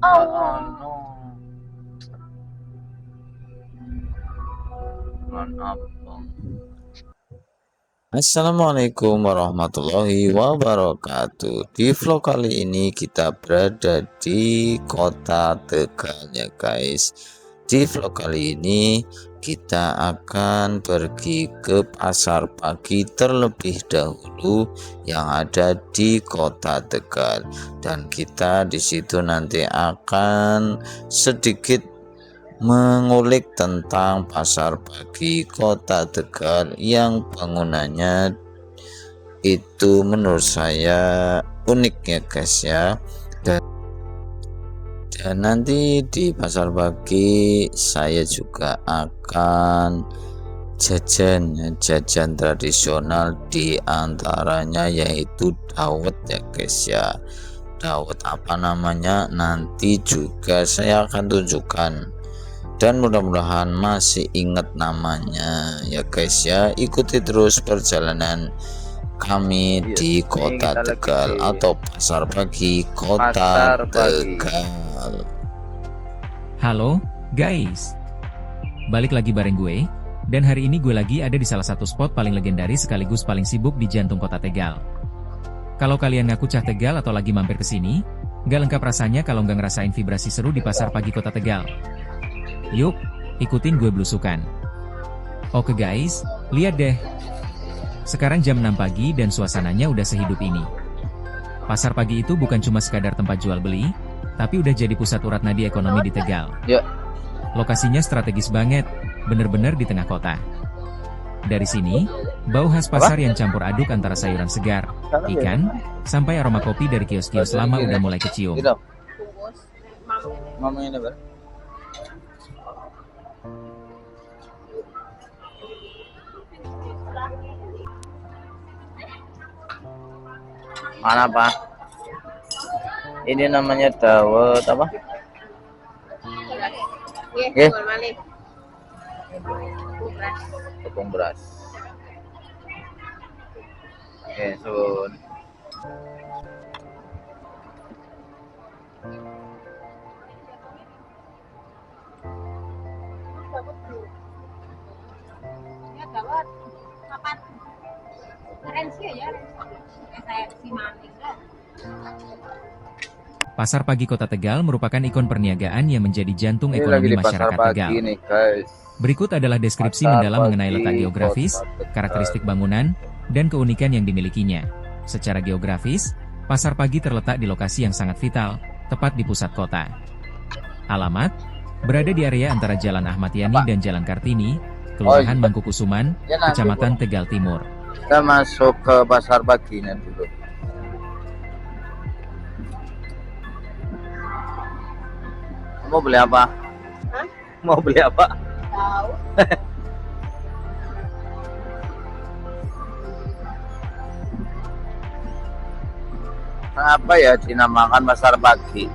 anu lan apa? Assalamualaikum warahmatullahi wabarakatuh. Di vlog kali ini kita berada di kota Tegal ya guys. Di vlog kali ini kita akan pergi ke pasar pagi terlebih dahulu yang ada di kota Tegal, dan kita di situ nanti akan sedikit mengulik tentang pasar pagi kota Tegal yang bangunannya itu menurut saya unik ya guys ya. Dan nanti di pasar pagi saya juga akan jajan tradisional, di antaranya yaitu dawet ya guys ya. Dawet apa namanya nanti juga saya akan tunjukkan, dan mudah-mudahan masih ingat namanya ya guys ya. Ikuti terus perjalanan kami di kota Tegal atau pasar pagi kota Tegal. Halo guys, balik lagi bareng gue, dan hari ini gue lagi ada di salah satu spot paling legendaris sekaligus paling sibuk di jantung kota Tegal. Kalau kalian ngaku cah Tegal atau lagi mampir ke sini, nggak lengkap rasanya kalau nggak ngerasain vibrasi seru di pasar pagi kota Tegal. Yuk, ikutin gue belusukan. Oke guys, lihat deh. Sekarang jam 6 pagi dan suasananya udah sehidup ini. Pasar pagi itu bukan cuma sekadar tempat jual beli, tapi udah jadi pusat urat nadi ekonomi di Tegal. Lokasinya strategis banget, bener-bener di tengah kota. Dari sini, bau khas pasar yang campur aduk antara sayuran segar, ikan, sampai aroma kopi dari kios-kios lama udah mulai kecium. Mana Pak? Ini namanya dawet apa? Tepung beras. Oke, sun. Ya gawat. Kapan? Keren sih ya. Saya si Maning kan. Pasar pagi kota Tegal merupakan ikon perniagaan yang menjadi jantung ekonomi masyarakat Tegal. Nih, guys. Berikut adalah deskripsi mendalam mengenai letak geografis, karakteristik bangunan, dan keunikan yang dimilikinya. Secara geografis, pasar pagi terletak di lokasi yang sangat vital, tepat di pusat kota. Alamat, berada di area antara Jalan Ahmad Yani dan Jalan Kartini, Kelurahan Mangkukusuman, Kecamatan Tegal Timur. Kita masuk ke pasar paginya dulu. Mau beli apa? Hah? Mau beli apa? Tahu. Kenapa ya dinamakan pasar pagi?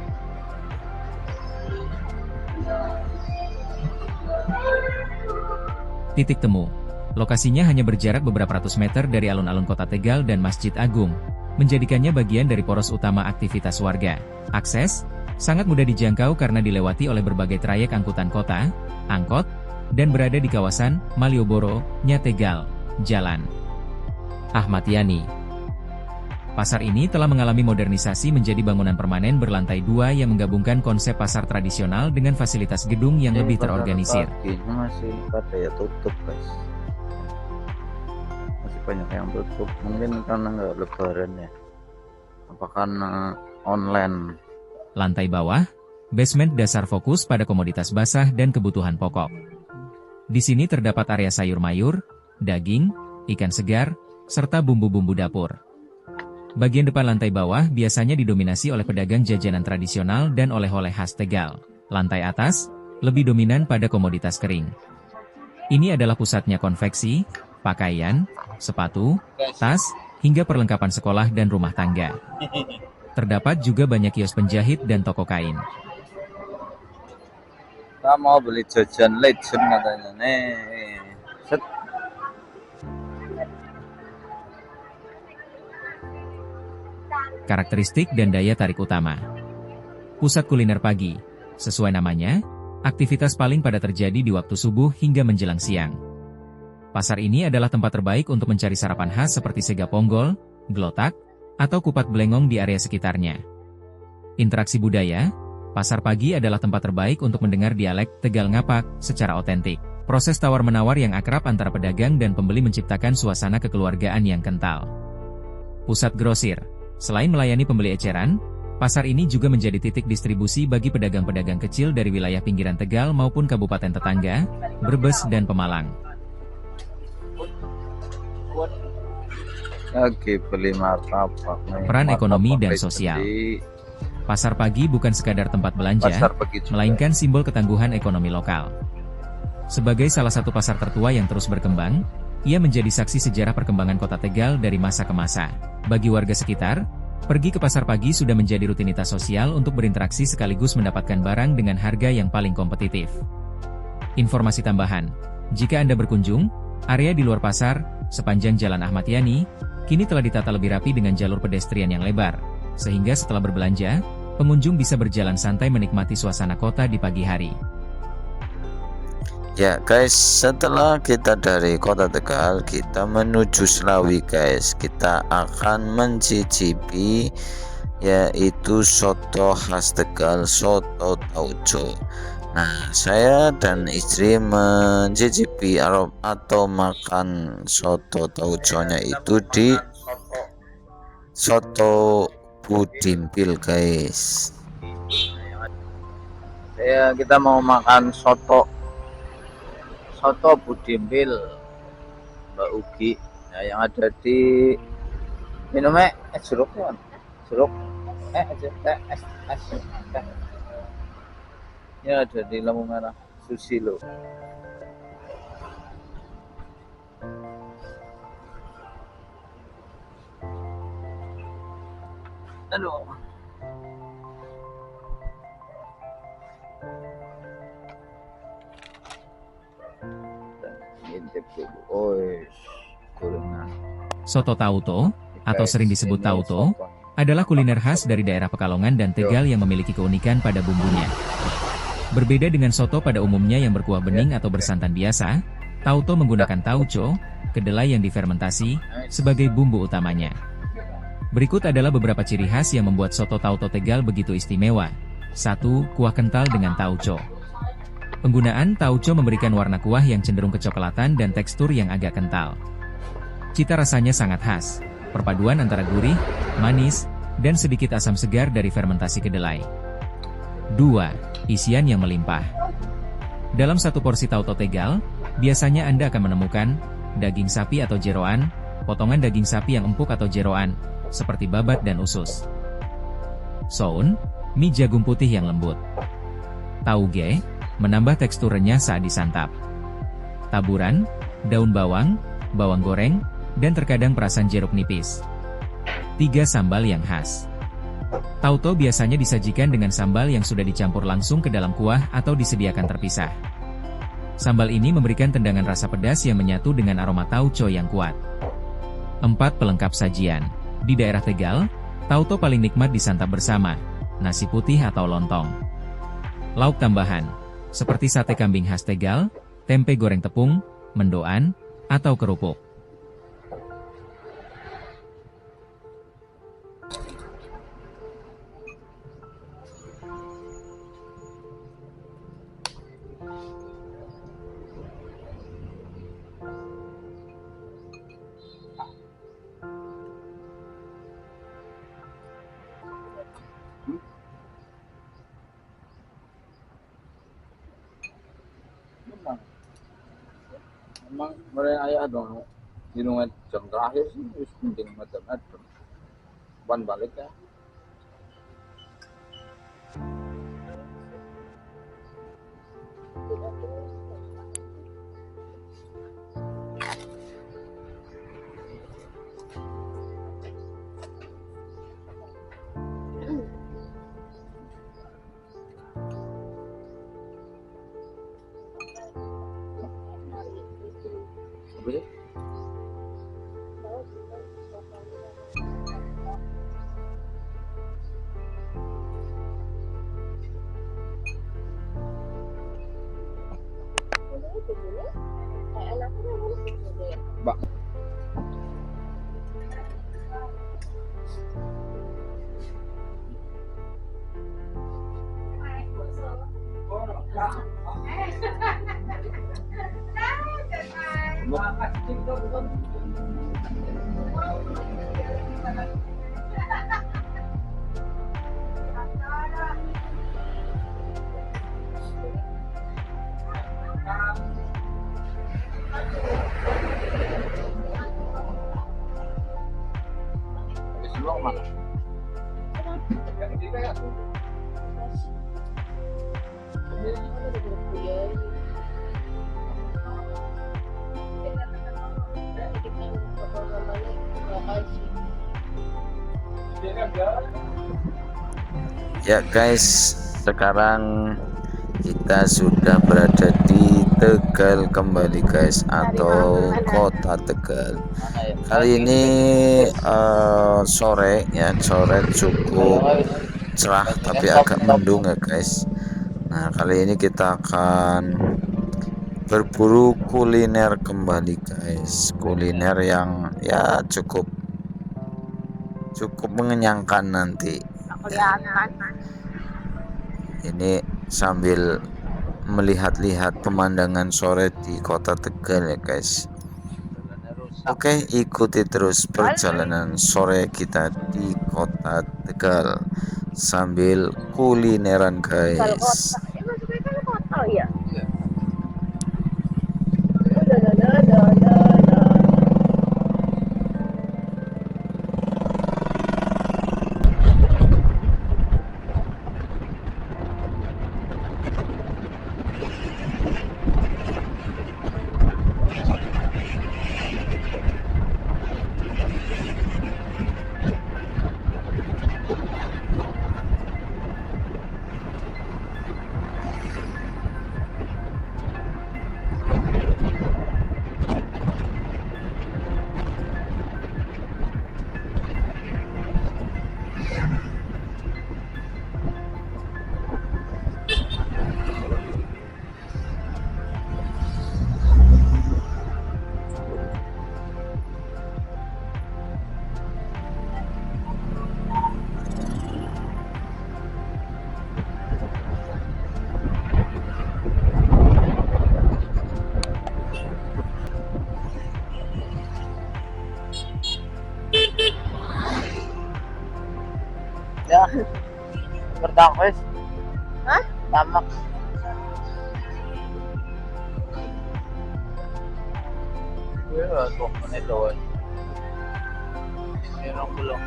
Titik temu. Lokasinya hanya berjarak beberapa ratus meter dari alun-alun kota Tegal dan Masjid Agung, menjadikannya bagian dari poros utama aktivitas warga. Akses sangat mudah dijangkau karena dilewati oleh berbagai trayek angkutan kota, angkot, dan berada di kawasan Malioboro, Nya Tegal, Jalan Ahmad Yani. Pasar ini telah mengalami modernisasi menjadi bangunan permanen berlantai 2 yang menggabungkan konsep pasar tradisional dengan fasilitas gedung yang lebih terorganisir. Ini masih pada ya tutup guys. Masih banyak yang tutup, mungkin karena nggak lebaran ya. Apa karena online? Lantai bawah, basement dasar fokus pada komoditas basah dan kebutuhan pokok. Di sini terdapat area sayur mayur, daging, ikan segar, serta bumbu-bumbu dapur. Bagian depan lantai bawah biasanya didominasi oleh pedagang jajanan tradisional dan oleh-oleh khas Tegal. Lantai atas, lebih dominan pada komoditas kering. Ini adalah pusatnya konveksi, pakaian, sepatu, tas, hingga perlengkapan sekolah dan rumah tangga. Terdapat juga banyak kios penjahit dan toko kain. Kita mau beli jajan legend katanya nih. Set. Karakteristik dan daya tarik utama. Pusat kuliner pagi. Sesuai namanya, aktivitas paling pada terjadi di waktu subuh hingga menjelang siang. Pasar ini adalah tempat terbaik untuk mencari sarapan khas seperti sega ponggol, gelotak, atau kupat belengong di area sekitarnya. Interaksi budaya. Pasar pagi adalah tempat terbaik untuk mendengar dialek Tegal Ngapak secara otentik. Proses tawar-menawar yang akrab antara pedagang dan pembeli menciptakan suasana kekeluargaan yang kental. Pusat grosir. Selain melayani pembeli eceran, pasar ini juga menjadi titik distribusi bagi pedagang-pedagang kecil dari wilayah pinggiran Tegal maupun kabupaten tetangga, Brebes dan Pemalang. Lagi beli martabak. Peran ekonomi dan Martabak sosial. di Pasar pagi bukan sekadar tempat belanja, pasar pagi juga. melainkan simbol ketangguhan ekonomi lokal. Sebagai salah satu pasar tertua yang terus berkembang, ia menjadi saksi sejarah perkembangan kota Tegal dari masa ke masa. Bagi warga sekitar, pergi ke pasar pagi sudah menjadi rutinitas sosial untuk berinteraksi sekaligus mendapatkan barang dengan harga yang paling kompetitif. Informasi tambahan, jika Anda berkunjung, area di luar pasar, sepanjang Jalan Ahmad Yani, kini telah ditata lebih rapi dengan jalur pedestrian yang lebar, sehingga setelah berbelanja, pengunjung bisa berjalan santai menikmati suasana kota di pagi hari. Ya guys, setelah kita dari kota Tegal, kita menuju Slawi guys. Kita akan mencicipi yaitu soto khas Tegal, soto tauco. Nah, saya dan istri mencicipi atau makan soto tauconya itu di soto Budimpil guys. Kita mau makan soto Budimpil Mbak Ugi. Nah, yang ada di minumnya jeruk kan? Jeruk es. Ini ada di lampu merah Susilo. Aduh. Intip dulu. Gorengan. Soto tauco, atau sering disebut tauco, adalah kuliner khas dari daerah Pekalongan dan Tegal yang memiliki keunikan pada bumbunya. Berbeda dengan soto pada umumnya yang berkuah bening atau bersantan biasa, tauco menggunakan tauco, kedelai yang difermentasi, sebagai bumbu utamanya. Berikut adalah beberapa ciri khas yang membuat soto tauco Tegal begitu istimewa. 1. Kuah kental dengan tauco. Penggunaan tauco memberikan warna kuah yang cenderung kecoklatan dan tekstur yang agak kental. Cita rasanya sangat khas, perpaduan antara gurih, manis, dan sedikit asam segar dari fermentasi kedelai. 2. Isian yang melimpah. Dalam satu porsi tauco Tegal, biasanya Anda akan menemukan daging sapi atau jeroan, potongan daging sapi yang empuk atau jeroan, seperti babat dan usus. Soun, mie jagung putih yang lembut. Tauge, menambah tekstur renyah saat disantap. Taburan, daun bawang, bawang goreng, dan terkadang perasan jeruk nipis. 3. Sambal yang khas. Tauco biasanya disajikan dengan sambal yang sudah dicampur langsung ke dalam kuah atau disediakan terpisah. Sambal ini memberikan tendangan rasa pedas yang menyatu dengan aroma tauco yang kuat. 4. Pelengkap sajian. Di daerah Tegal, tauco paling nikmat disantap bersama nasi putih atau lontong. Lauk tambahan, seperti sate kambing khas Tegal, tempe goreng tepung, mendoan, atau kerupuk. Emang mereka ayah dong di rumah jam terakhir sih wis penting macam-macam. Kapan balik ya? Apa sih? Mbak. Habis dulu mana? Ya guys, sekarang kita sudah berada di Tegal kembali guys, atau kota Tegal. Mana ya? Kali ini sore ya, sore cukup cerah tapi agak mendung ya guys. Nah kali ini kita akan berburu kuliner kembali guys, kuliner yang ya cukup mengenyangkan nanti. Ini sambil melihat-lihat pemandangan sore di kota Tegal ya guys. Oke, ikuti terus perjalanan sore kita di kota Tegal sambil kulineran guys. Ya. Berdak wes. Hah? Tamak. Ya, kok menit doang. Ini orang belum.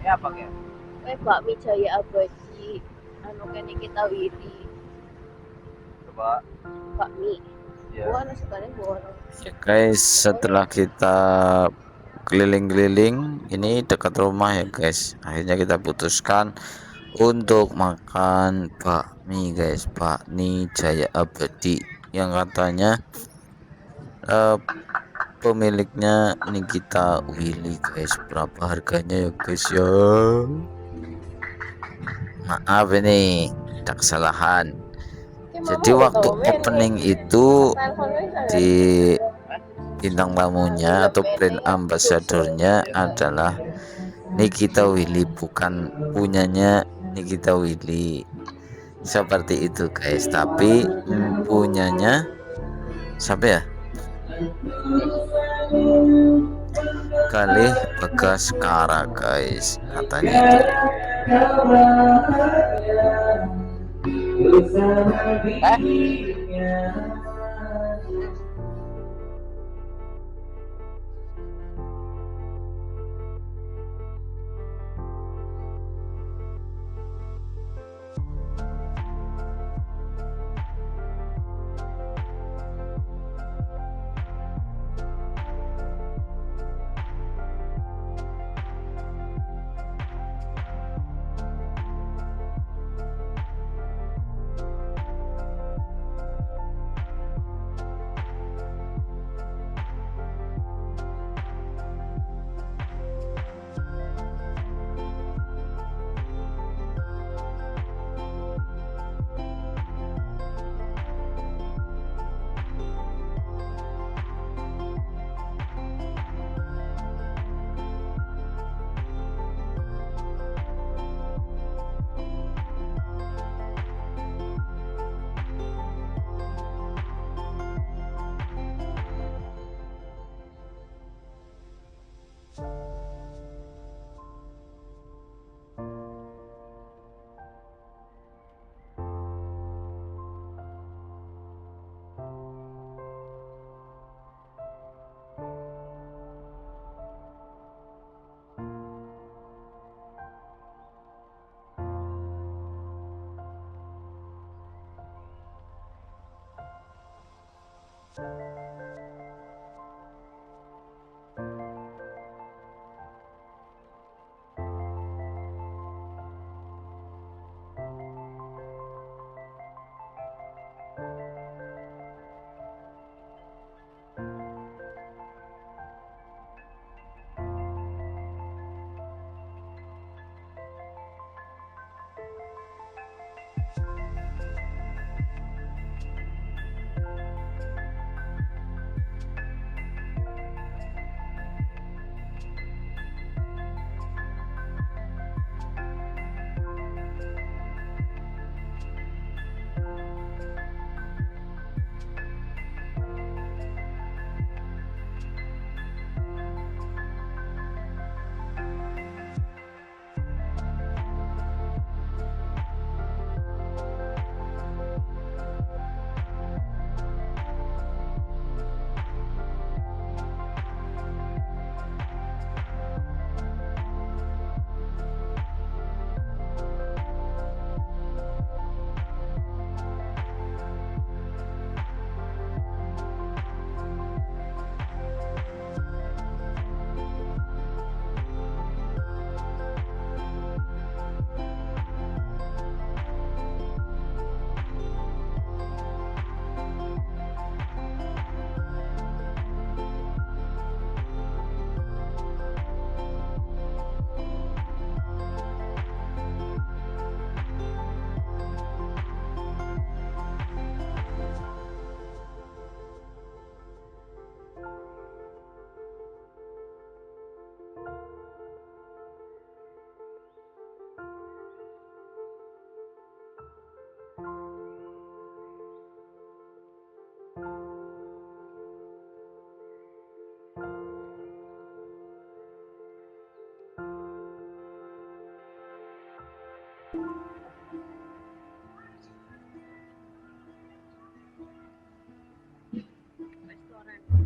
Ini apa ya? Bakmi Jaya Abadi anu kene kita wiri Coba. bakmi Ya. ana sekali borong Ya guys, setelah kita keliling-keliling ini dekat rumah ya guys, akhirnya kita putuskan untuk makan bakmi guys, bakmi Jaya Abadi yang katanya pemiliknya Nikita Willy guys. Berapa harganya ya guys ya? Maaf ini ada kesalahan. Jadi waktu opening itu di bintang tamunya atau brand ambassadornya adalah Nikita Willy, bukan punyanya Nikita Willy seperti itu guys, tapi punyanya siapa ya? Galih Bagaskara guys katanya itu.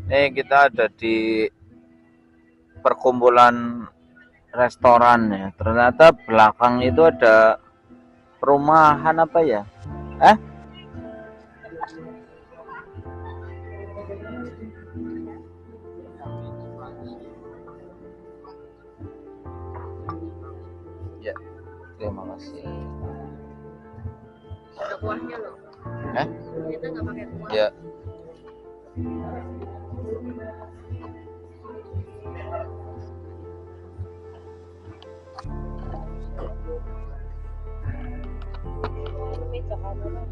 Nih kita ada di perkumpulan restoran ya. Ternyata belakang itu ada perumahan apa ya? Ya, terima kasih. Ada kuahnya loh. Kita nggak pakai kuah. Ya. Meja kamera.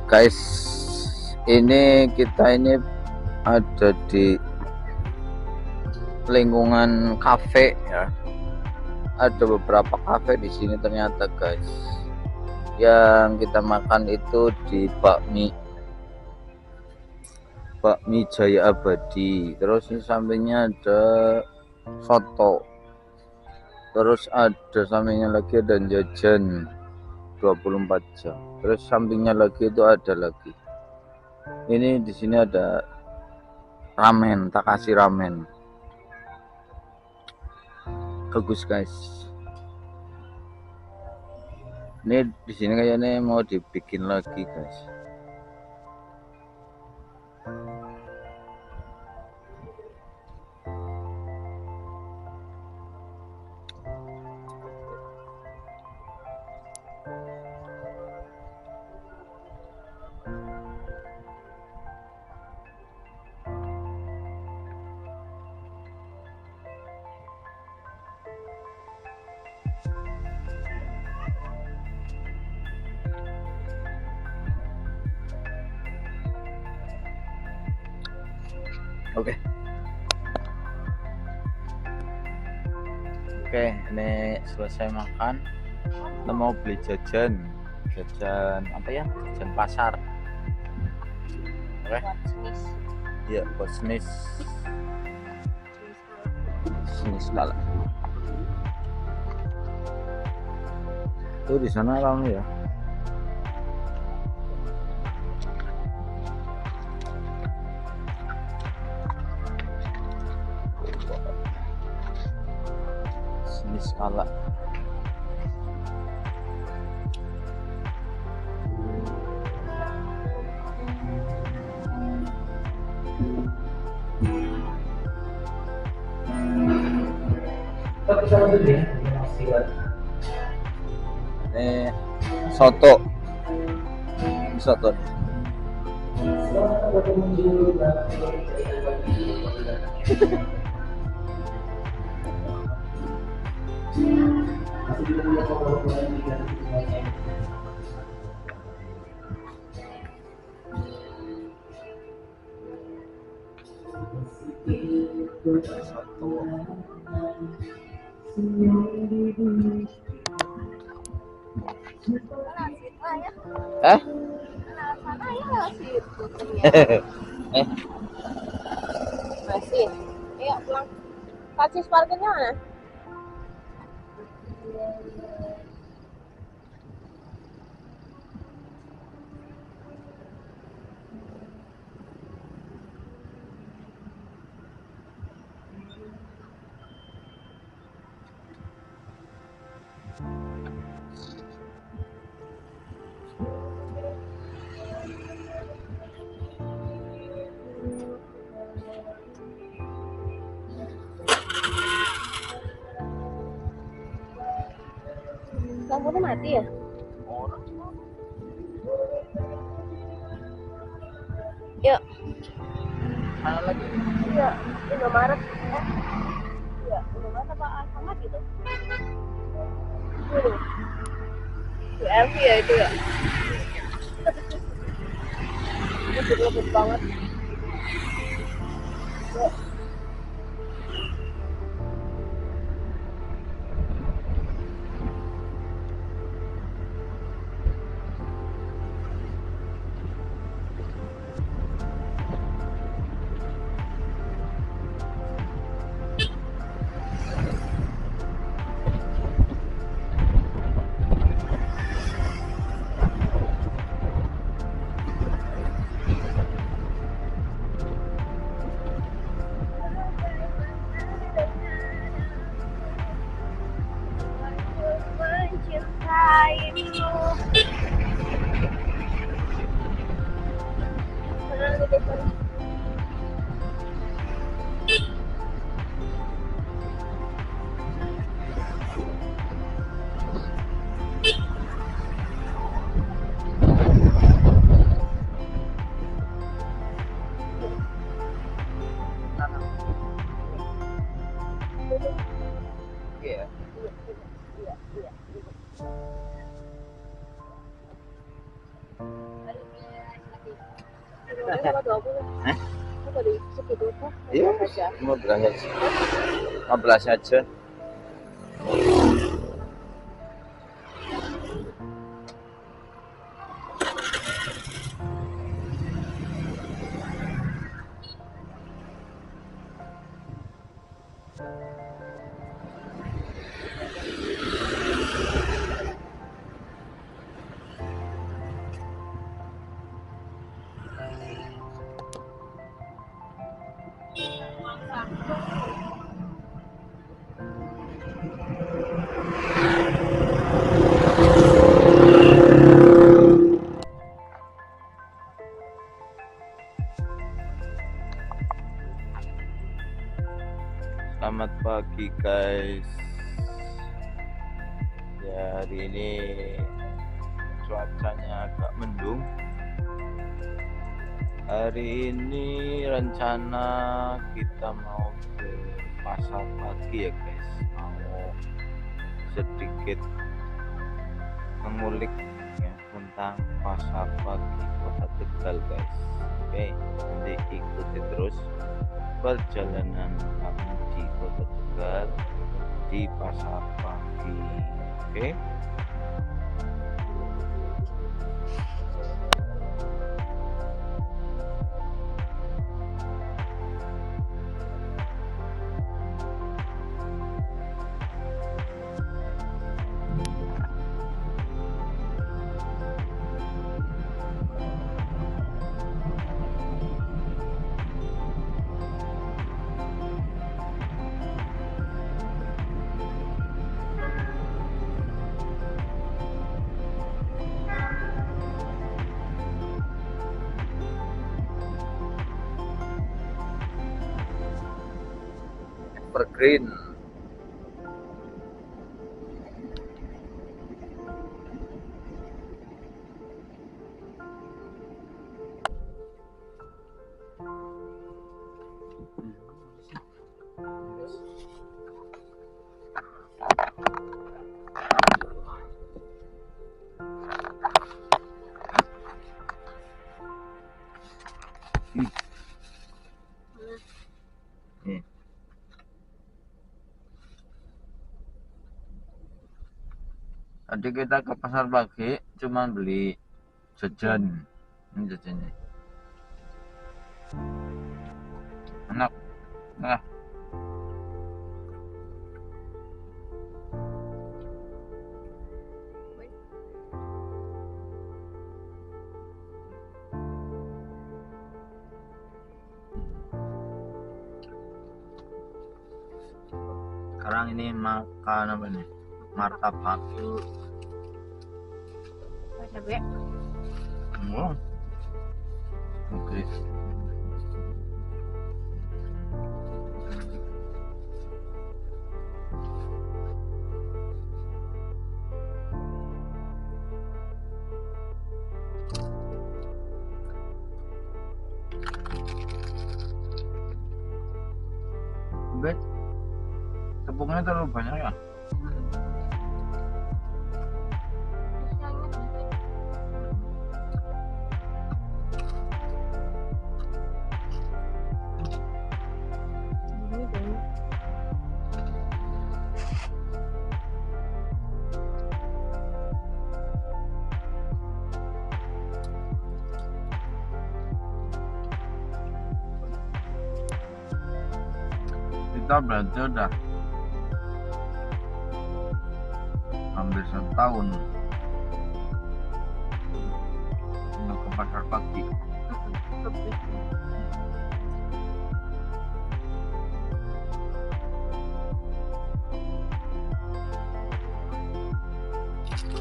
Guys, ini kita ada di lingkungan kafe ya. Ada beberapa kafe di sini ternyata guys. Yang kita makan itu di bakmi Jaya Abadi. Terus di sampingnya ada soto. Terus ada sampingnya lagi ada jajan 24 jam. Terus sampingnya lagi itu ada lagi. Ini di sini ada ramen, Takashi ramen. Bagus guys. Ini di sini kayaknya mau dibikin lagi guys. Oke. Oke, ini selesai makan. Kita mau beli jajan apa ya? Jajan pasar. Oke. Buat snis. Iya, buat snis skala. Tuh di sana ramai ya. Snis skala. Ini soto. Eh? Sana ya lewat situ. Masih. Ayo pulang. Karcis parkirnya mana? Lampunya mati ya? Yuk. Mana lagi? Iya, Indomaret. Iya, Indomaret apa Alfamart gitu? Di LV ya itu ya? Lebih banget. Yuk. Iya. Hah? Iya, 15 aja. 15 aja. Selamat pagi guys. Ya, hari ini cuacanya agak mendung. Hari ini rencana kita mau ke pasar pagi ya guys. Mau sedikit mengulik ya tentang pasar pagi Kota Tegal guys. Oke, nanti ikuti terus perjalanan kami di Kota Tegal di pasar pagi. Oke. Evergreen. Tadi kita ke pasar pagi cuma beli jajan. Ini jajannya. Enak. Nah. Sekarang ini makan apa nih? Martabak. Cabe. Oh. Oke. Bet, tepungnya terlalu banyak ya? Kita berarti udah hampir setahun nggak ke pasar pagi.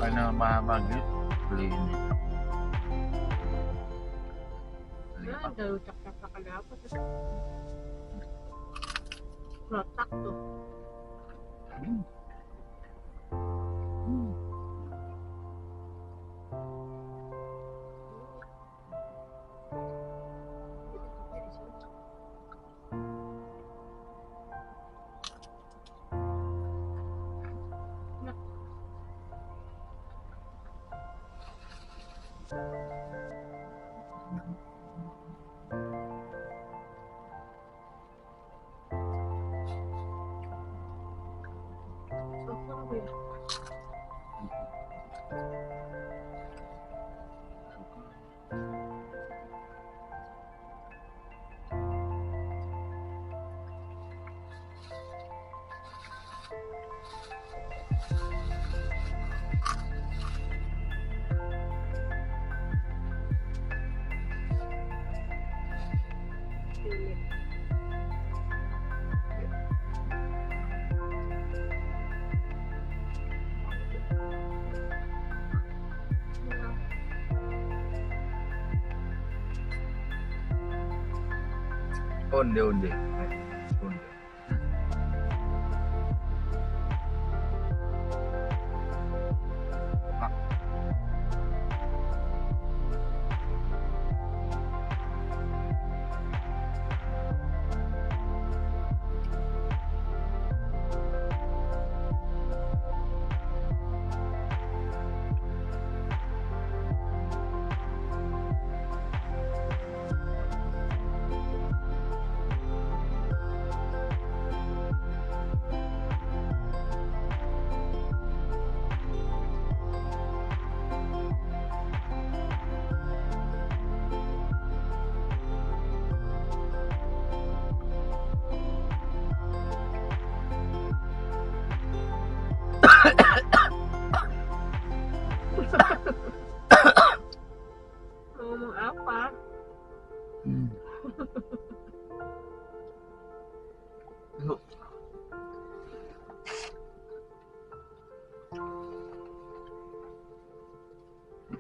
Karena pagi beli ini. Beli apa? Ada ucap-ucap ada apa tuh? Letak tuh. Onde-onde.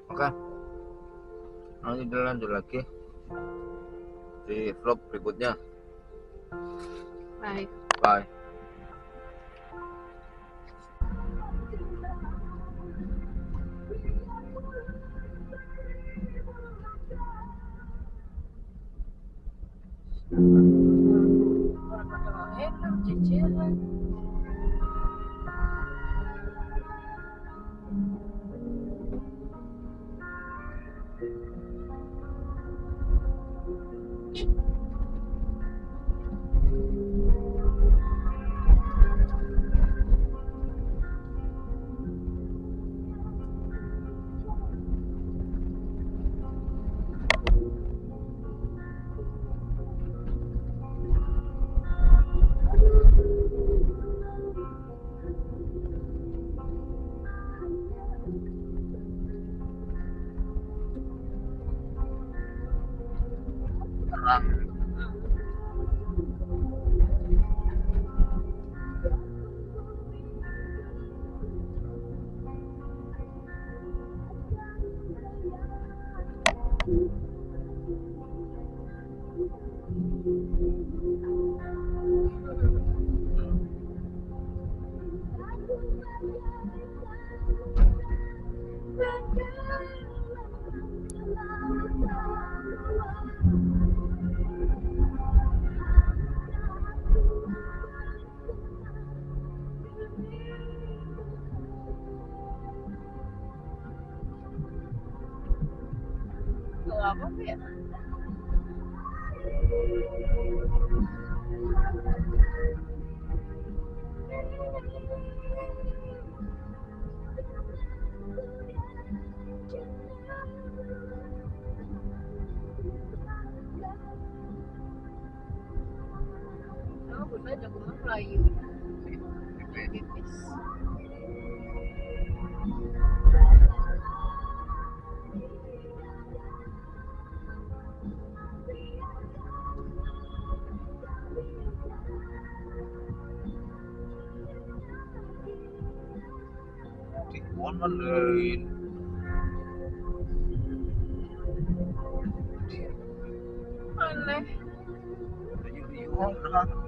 Oke, nanti kita lanjut lagi di vlog berikutnya. Baik. Bye. Tuh apa ya? Oh, bunda jago Melayu. Tipis. Di online. Aneh. Yuk,